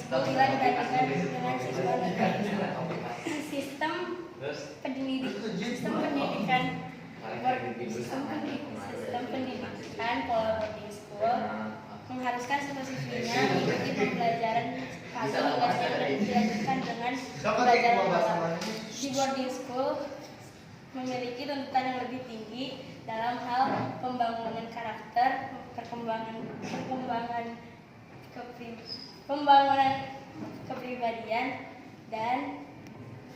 school bila dibandingkan dengan siswa negeri. Sistem pendidikan pola boarding school mengharuskan siswa-siswinya mengikuti pembelajaran pagi hingga siang dan dilanjutkan dengan pembelajaran malam. Di boarding school memiliki tuntutan yang lebih tinggi dalam hal pembangunan karakter, pembangunan kepribadian dan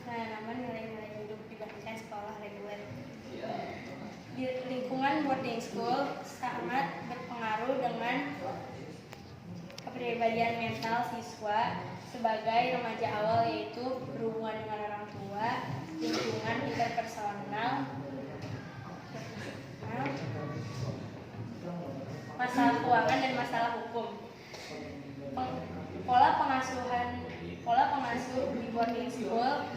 penanaman nilai-nilai hidup dibandingkan sekolah reguler. Di lingkungan boarding school sangat berpengaruh dengan kepribadian mental siswa sebagai remaja awal, yaitu berhubungan dengan orang tua, lingkungan interpersonal, masalah keuangan dan masalah hukum. Pola pengasuh di boarding school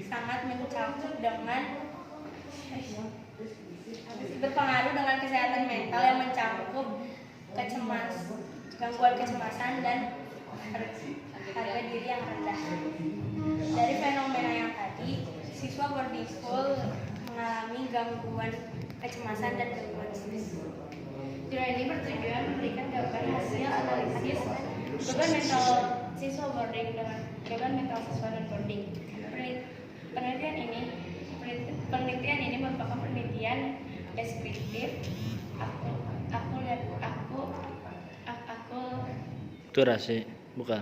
sangat mencakup dengan berpengaruh dengan kesehatan mental yang mencakup gangguan kecemasan dan harga diri yang rendah. Dari fenomena yang tadi, siswa boarding school mengalami gangguan kecemasan dan gangguan stres. Jurnal ini bertujuan memberikan gambaran hasil analisis beban mental siswa boarding dengan beban mental siswa non boarding. Penelitian ini merupakan penelitian deskriptif. Durasi, bukan.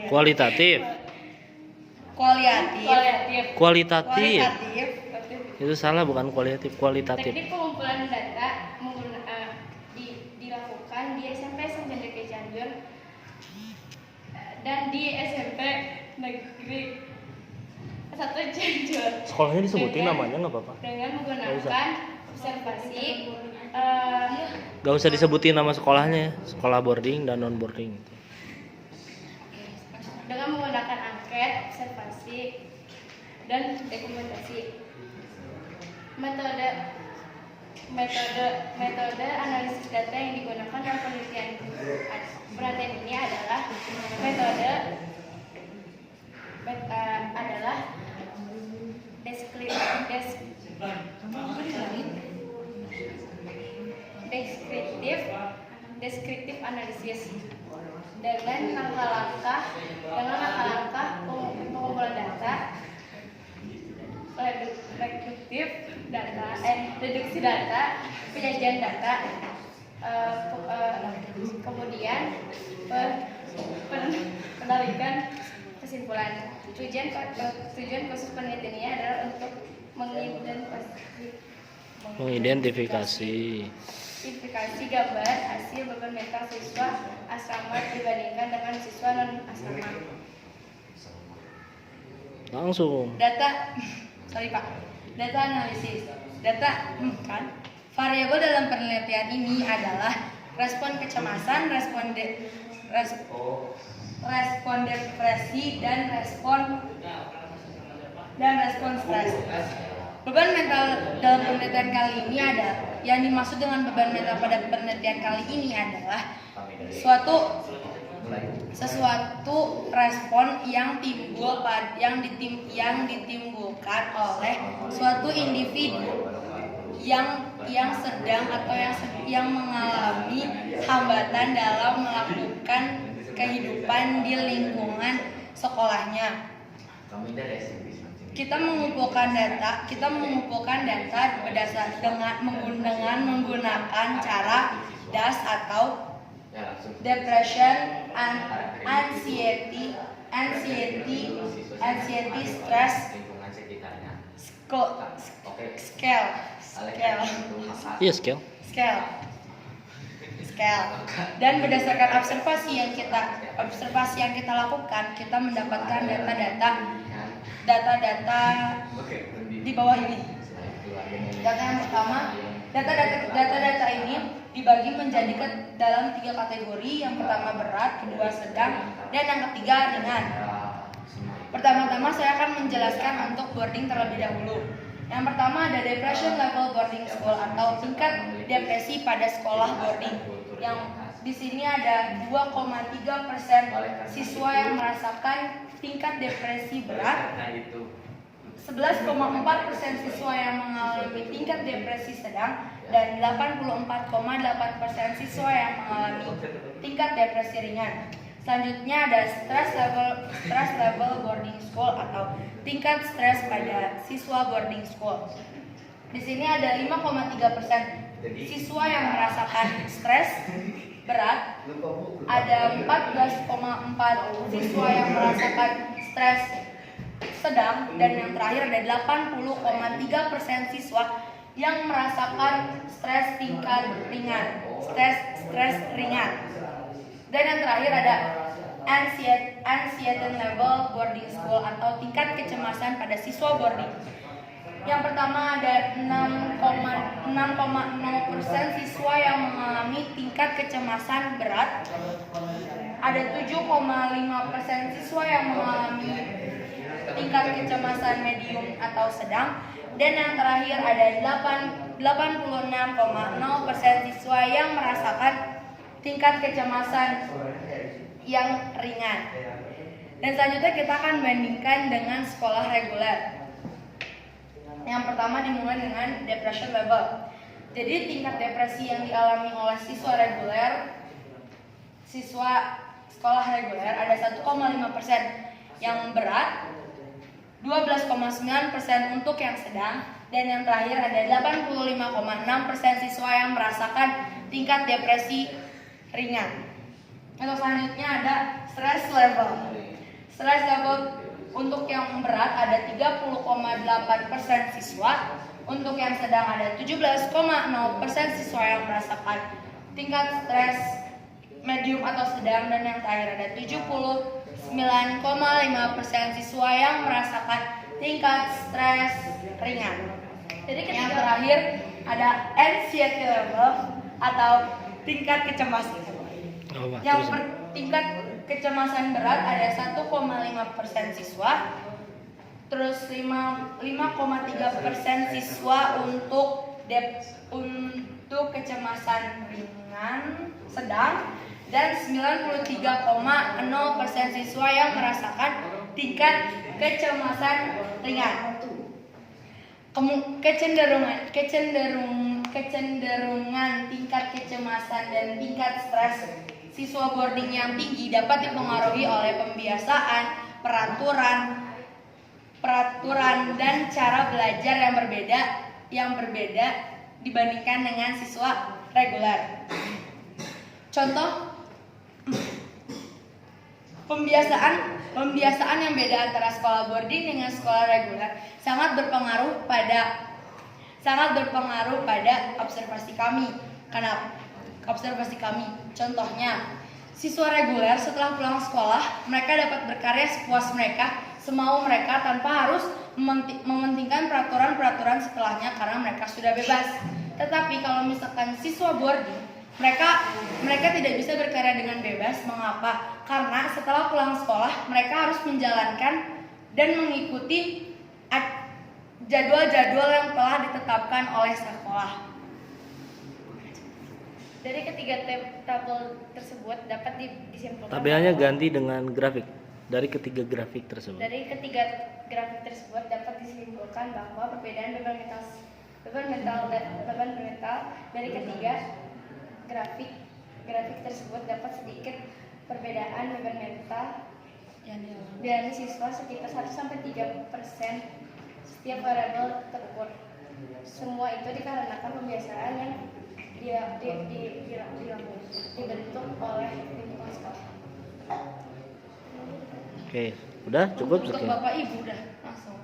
Kualitatif. Itu salah, bukan kualitatif. Teknik pengumpulan data dilakukan di SMP Sanjaya DKI Cianjur dan di SMP Negeri 1 Cianjur. Sekolahnya disebutin namanya nggak apa-apa. Dengan menggunakan observasi. Gak usah disebutin nama sekolahnya, sekolah boarding dan non boarding. Dengan menggunakan angket, observasi, dan dokumentasi. Metode analisis data yang digunakan dalam penelitian ini adalah deskriptif analisis dengan langkah-langkah pengumpulan data, reduksi data, penyajian data, kemudian penarikan kesimpulan. Tujuan khusus penelitian ini adalah untuk mengidentifikasi gambar hasil beban mental siswa asrama dibandingkan dengan siswa non asrama. Langsung. Data analisis. Variabel dalam penelitian ini adalah respon kecemasan, respon depresi dan respon stres. Beban mental dalam penelitian kali ini yang dimaksud dengan beban mental pada penelitian kali ini adalah sesuatu respon yang ditimbulkan oleh suatu individu yang sedang atau yang mengalami hambatan dalam melakukan kehidupan di lingkungan sekolahnya. Kita mengumpulkan data berdasarkan dengan menggunakan cara DAS atau depression, anxiety, stress scale. Iya, scale. Dan berdasarkan observasi yang kita lakukan, kita mendapatkan data di bawah ini. Data yang pertama, data ini dibagi menjadi dalam 3 kategori. Yang pertama berat, kedua sedang, dan yang ketiga ringan. Pertama-tama saya akan menjelaskan untuk boarding terlebih dahulu. Yang pertama ada depression level boarding school atau tingkat depresi pada sekolah boarding. Yang di sini ada 2,3% siswa yang merasakan tingkat depresi berat, 11,4% siswa yang mengalami tingkat depresi sedang, dan 84,8% siswa yang mengalami tingkat depresi ringan. Selanjutnya ada stress level boarding school atau tingkat stres pada siswa boarding school. Di sini ada 5,3% siswa yang merasakan stres berat, ada 14,4 siswa yang merasakan stres sedang, dan yang terakhir ada 80,3% siswa yang merasakan stres tingkat ringan, stres ringan. Dan yang terakhir ada anxiety level boarding school atau tingkat kecemasan pada siswa boarding. Yang pertama ada 6,0% siswa yang mengalami tingkat kecemasan berat, ada 7,5% siswa yang mengalami tingkat kecemasan medium atau sedang, dan yang terakhir ada 86,0% siswa yang merasakan tingkat kecemasan yang ringan. Dan selanjutnya kita akan bandingkan dengan sekolah reguler. Yang pertama dimulai dengan depression level. Jadi tingkat depresi yang dialami oleh siswa sekolah reguler ada 1,5% yang berat, 12,9% untuk yang sedang, dan yang terakhir ada 85,6% siswa yang merasakan tingkat depresi ringan. Untuk selanjutnya ada stress level. Stress level untuk yang berat ada 30,8% siswa, untuk yang sedang ada 17,0% siswa yang merasakan tingkat stres medium atau sedang, dan yang terakhir ada 79,5% siswa yang merasakan tingkat stres ringan. Jadi yang terakhir ada anxiety level atau tingkat kecemasan. Yang tingkat kecemasan berat ada 1,5% siswa, terus 5,3% siswa untuk kecemasan ringan sedang, dan 93,0% siswa yang merasakan tingkat kecemasan ringan. Kecenderungan tingkat kecemasan dan tingkat stres siswa boarding yang tinggi dapat dipengaruhi oleh pembiasaan, peraturan dan cara belajar yang berbeda dibandingkan dengan siswa reguler. Contoh pembiasaan yang beda antara sekolah boarding dengan sekolah reguler sangat berpengaruh pada observasi kami. Contohnya, siswa reguler setelah pulang sekolah, mereka dapat berkarya sepuas mereka, semau mereka tanpa harus mementingkan peraturan-peraturan setelahnya karena mereka sudah bebas. Tetapi kalau misalkan siswa boarding, mereka tidak bisa berkarya dengan bebas. Mengapa? Karena setelah pulang sekolah, mereka harus menjalankan dan mengikuti jadwal-jadwal yang telah ditetapkan oleh sekolah. Dari ketiga tabel tersebut dapat disimpulkan. Tabelnya ganti dengan grafik. Dari ketiga grafik tersebut. Dari ketiga grafik tersebut dapat disimpulkan bahwa perbedaan beban mental dari ketiga grafik tersebut dapat sedikit perbedaan beban mental dari siswa sekitar 1-3% setiap variabel terukur. Semua itu dikarenakan pembiasaan yang dibentuk oleh lingkungan sekolah. Oke, udah cukup Untuk sekian. Bapak Ibu udah langsung.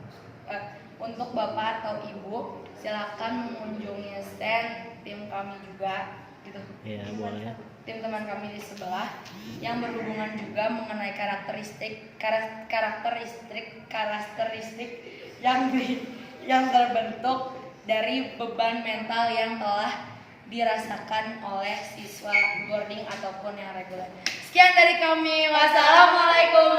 Untuk Bapak atau Ibu silakan mengunjungi stand tim kami juga gitu. Iya, boleh. Tim teman kami di sebelah yang berhubungan juga mengenai karakteristik yang terbentuk dari beban mental yang telah dirasakan oleh siswa boarding ataupun yang reguler. Sekian dari kami. Wassalamualaikum